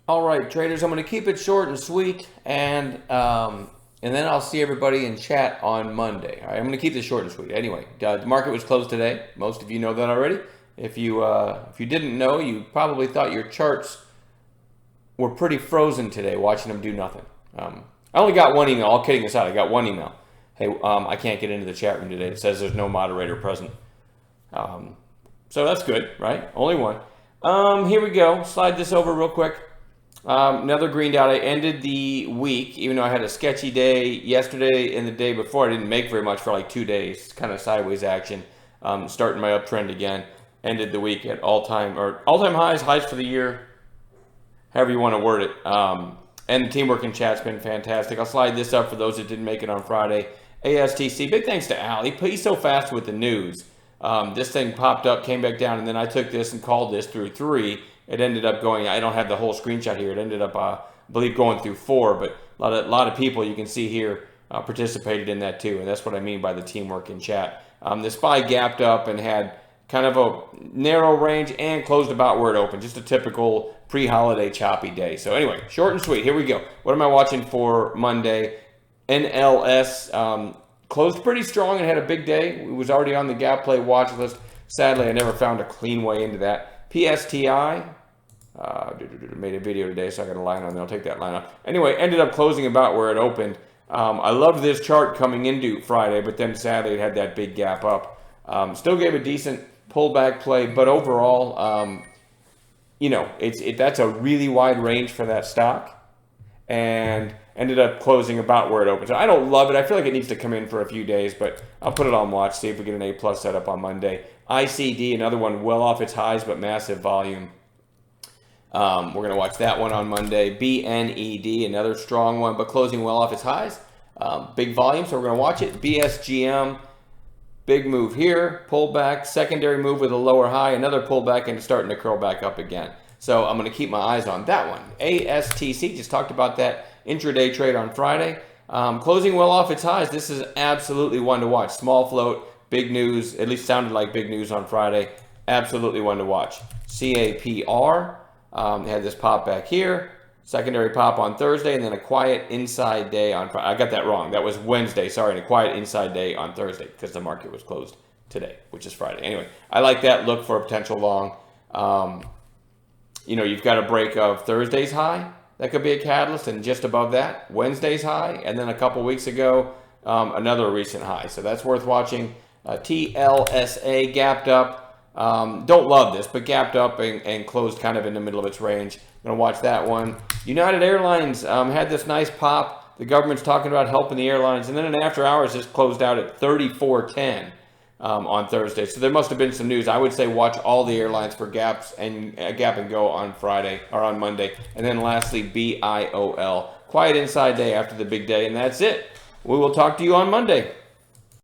All right, traders, I'm going to keep it short and sweet, and then I'll see everybody in chat on Monday. All right, I'm going to keep this short and sweet. Anyway, the market was closed today. Most of you know that already. If you didn't know, you probably thought your charts were pretty frozen today, watching them do nothing. I only got one email. All kidding aside, I got one email. Hey, I can't get into the chat room today. It says there's no moderator present. So that's good, right? Only one. Here we go. Slide this over real quick. Another green dot. I ended the week, even though I had a sketchy day yesterday and the day before. I didn't make very much for like 2 days. Kind of sideways action. Starting my uptrend again. Ended the week at all-time highs for the year, however you want to word it. And the teamwork in chat's been fantastic. I'll slide this up for those that didn't make it on Friday. ASTC, big thanks to Al. He's so fast with the news. This thing popped up, came back down, and then I took this and called this through 3. It ended up going, I don't have the whole screenshot here. It ended up, I believe, going through 4, but a lot of people you can see here participated in that too, and that's what I mean by the teamwork in chat. The SPY gapped up and had kind of a narrow range and closed about where it opened. Just a typical pre-holiday choppy day. So anyway, short and sweet. Here we go. What am I watching for Monday? NLS closed pretty strong and had a big day. It was already on the gap play watch list. Sadly, I never found a clean way into that. PSTI. Made a video today, so I got a line on there. I'll take that line off. Anyway, ended up closing about where it opened. I loved this chart coming into Friday, but then sadly it had that big gap up. Still gave a decent pullback play, but overall, that's a really wide range for that stock, and ended up closing about where it opened. So I don't love it. I feel like it needs to come in for a few days, but I'll put it on watch, see if we get an A+ setup on Monday. ICD, another one well off its highs, but massive volume. We're going to watch that one on Monday. BNED, another strong one, but closing well off its highs. Big volume, so we're going to watch it. BSGM, big move here, pullback, secondary move with a lower high, another pullback, and starting to curl back up again. So I'm going to keep my eyes on that one. ASTC, just talked about that intraday trade on Friday. Closing well off its highs. This is absolutely one to watch. Small float, big news, at least sounded like big news on Friday. Absolutely one to watch. CAPR. Had this pop back here, secondary pop on Thursday, and then a quiet inside day on Friday. I got that wrong. That was Wednesday, sorry, and a quiet inside day on Thursday because the market was closed today, which is Friday. Anyway, I like that. Look for a potential long. You've got a break of Thursday's high. That could be a catalyst, and just above that, Wednesday's high, and then a couple weeks ago, another recent high. So that's worth watching. TLSA gapped up. Don't love this, but gapped up and closed kind of in the middle of its range. I'm going to watch that one. United Airlines had this nice pop. The government's talking about helping the airlines. And then in after hours, just closed out at 34.10 on Thursday. So there must have been some news. I would say watch all the airlines for gaps and gap and go on Friday or on Monday. And then lastly, BIOL. Quiet inside day after the big day. And that's it. We will talk to you on Monday.